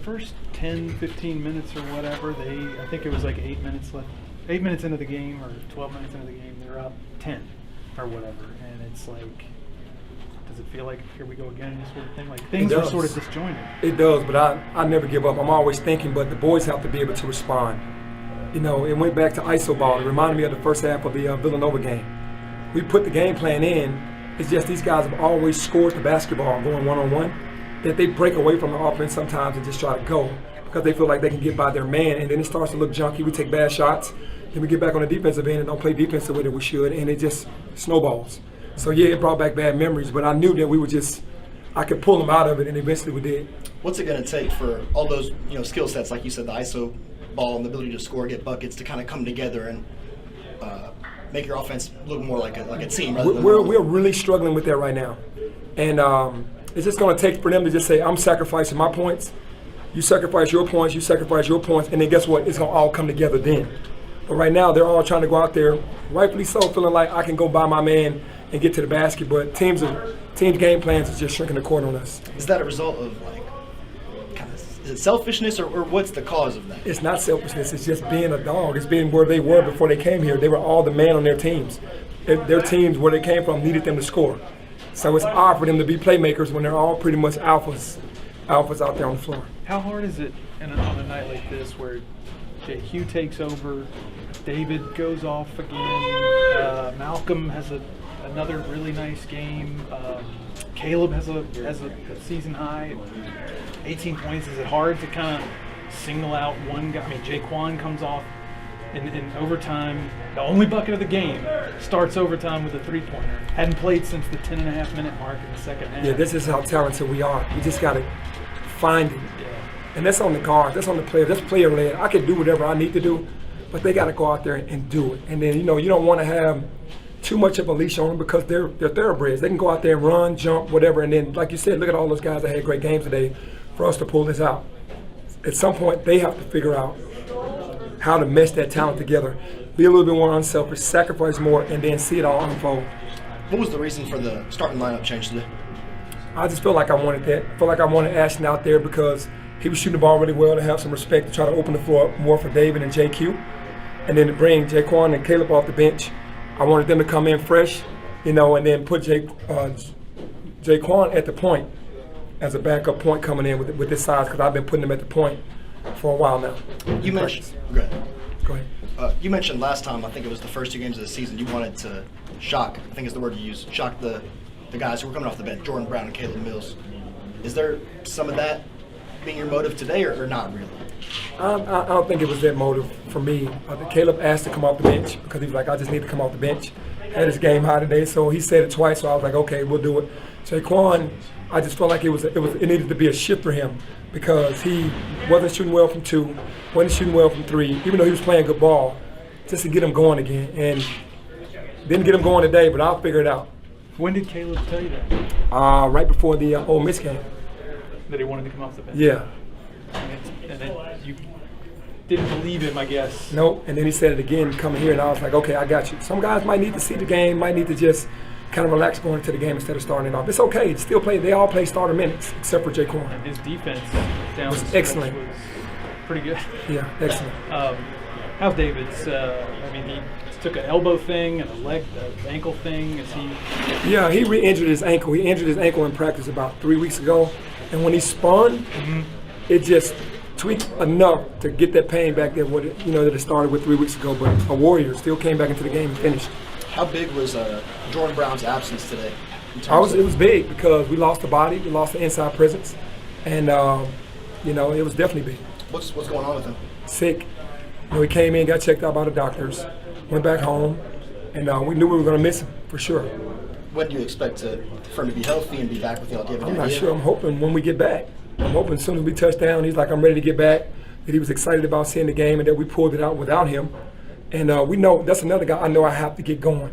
First 10, 15 minutes or whatever, I think it was like 8 minutes left. 8 minutes into the game or 12 minutes into the game, they're up 10 or whatever. And it's like, does it feel like here we go again, this sort of thing? Like things are sort of disjointed. It does, but I never give up. I'm always thinking, but the boys have to be able to respond. You know, it went back to iso ball. It reminded me of the first half of the Villanova game. We put the game plan in. It's just these guys have always scored the basketball going one-on-one, that they break away from the offense sometimes and just try to go because they feel like they can get by their man, and then it starts to look junky. We take bad shots, then we get back on the defensive end and don't play defense the way that we should, and it just snowballs. So yeah, it brought back bad memories, but I knew that I could pull them out of it, and eventually we did. What's it going to take for all those skill sets, like you said, the iso ball and the ability to score, get buckets, to kind of come together and make your offense look more like a team? We're really struggling with that right now, and it's just going to take for them to just say, I'm sacrificing my points, you sacrifice your points, you sacrifice your points, and then guess what? It's going to all come together then. But right now, they're all trying to go out there, rightfully so, feeling like I can go by my man and get to the basket, but teams' game plans is just shrinking the court on us. Is that a result of is it selfishness or what's the cause of that? It's not selfishness, it's just being a dog. It's being where they were before they came here. They were all the man on their teams. Their teams, where they came from, needed them to score. So it's hard for them to be playmakers when they're all pretty much alphas out there on the floor. How hard is it on a night like this where JQ takes over, David goes off again, Malcolm has another really nice game, Caleb has a season high, 18 points. Is it hard to kind of single out one guy? I mean, Jaquan comes off in overtime. The only bucket of the game starts overtime with a three-pointer. Hadn't played since the 10.5-minute mark in the second half. Yeah, this is how talented we are. We just got to find it. Yeah. And that's on the guard. That's on the player. That's player-led. I can do whatever I need to do, but they got to go out there and do it. And then, you don't want to have too much of a leash on them because they're thoroughbreds. They can go out there and run, jump, whatever. And then, like you said, look at all those guys that had great games today for us to pull this out. At some point, they have to figure out how to mesh that talent together, be a little bit more unselfish, sacrifice more, and then see it all unfold. What was the reason for the starting lineup change today? I just felt like I wanted that. I felt like I wanted Ashton out there because he was shooting the ball really well, to have some respect, to try to open the floor up more for David and JQ. And then to bring Jaquan and Caleb off the bench, I wanted them to come in fresh, and then put Jaquan at the point as a backup point coming in with this size, because I've been putting him at the point for a while now. You mentioned, Go ahead. You mentioned last time, I think it was the first 2 games of the season, you wanted to shock, I think is the word you used, shock the guys who were coming off the bench, Jordan Brown and Caleb Mills. Is there some of that being your motive today or not really? I don't think it was that motive for me. Caleb asked to come off the bench because he was like, I just need to come off the bench. Had his game high today, so he said it twice, so I was like, okay, we'll do it. Jaquan, I just felt like it needed to be a shift for him because he wasn't shooting well from 2, wasn't shooting well from 3, even though he was playing good ball, just to get him going again. And didn't get him going today, but I'll figure it out. When did Caleb tell you that? Right before the Ole Miss game. That he wanted to come off the bench? Yeah. And then you didn't believe him, I guess. Nope. And then he said it again coming here, and I was like, okay, I got you. Some guys might need to see the game, might need to just kind of relax going into the game instead of starting it off. It's okay. Still play. They all play starter minutes except for Jaquan. And his defense down was the excellent. Was pretty good. Yeah, excellent. How's David's? He took an elbow thing and an ankle thing. Is he? Yeah, he re-injured his ankle. He injured his ankle in practice about 3 weeks ago, and when he spun, it just tweaked enough to get that pain back there. That it started with 3 weeks ago. But a Warrior still came back into the game and finished. How big was Jordan Brown's absence today? It was big because we lost the body, we lost the inside presence, and it was definitely big. What's going on with him? Sick. He came in, got checked out by the doctors, went back home, and we knew we were going to miss him for sure. When do you expect for him to be healthy and be back with y'all? I'm not sure. I'm hoping when we get back. I'm hoping as soon as we touch down, he's like, I'm ready to get back, that he was excited about seeing the game and that we pulled it out without him. And we know that's another guy I know I have to get going.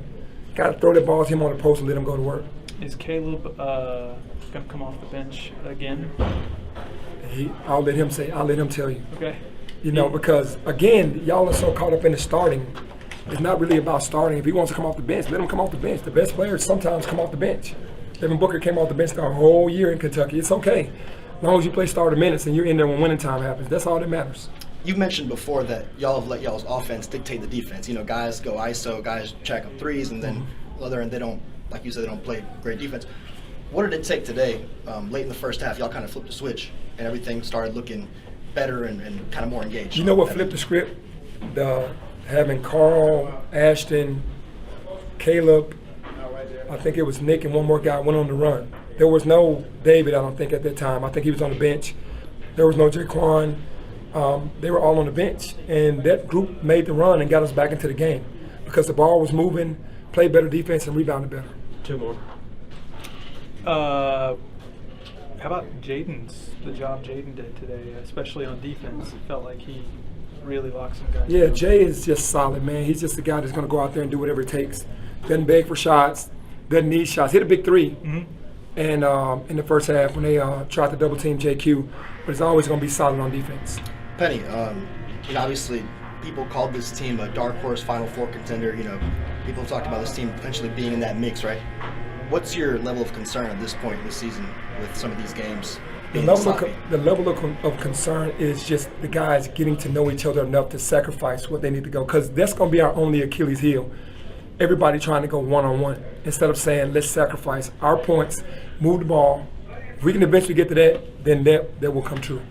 Got to throw that ball to him on the post and let him go to work. Is Caleb going to come off the bench again? I'll let him tell you. Okay. Because, again, y'all are so caught up in the starting It's not really about starting. If he wants to come off the bench, let him come off the bench. The best players sometimes come off the bench. Devin Booker came off the bench the whole year in Kentucky. It's okay. As long as you play starter minutes and you're in there when winning time happens. That's all that matters. You've mentioned before that y'all have let y'all's offense dictate the defense. You know, guys go ISO, guys jack up threes, and then other end they don't, like you said, they don't play great defense. What did it take today, late in the first half, y'all kind of flipped the switch and everything started looking better and kind of more engaged? You know what flipped the script? Having Carl, Ashton, Caleb, I think it was Nick and one more guy went on the run. There was no David, I don't think, at that time. I think he was on the bench. There was no Jaquan. They were all on the bench. And that group made the run and got us back into the game because the ball was moving, played better defense, and rebounded better. Two more. How about the job Jaden did today, especially on defense? It felt like he really locked some guys. Yeah, Jay is just solid, man. He's just the guy that's going to go out there and do whatever it takes. Doesn't beg for shots, doesn't need shots. Hit a big three and in the first half when they tried to double team JQ, but it's always going to be solid on defense. Penny, you know, obviously people called this team a dark horse Final Four contender. You know, people have talked about this team potentially being in that mix, right? What's your level of concern at this point in the season with some of these games? The level of concern is just the guys getting to know each other enough to sacrifice what they need to go, because that's going to be our only Achilles heel. Everybody trying to go one-on-one instead of saying, let's sacrifice our points, move the ball. If we can eventually get to that, then that will come true.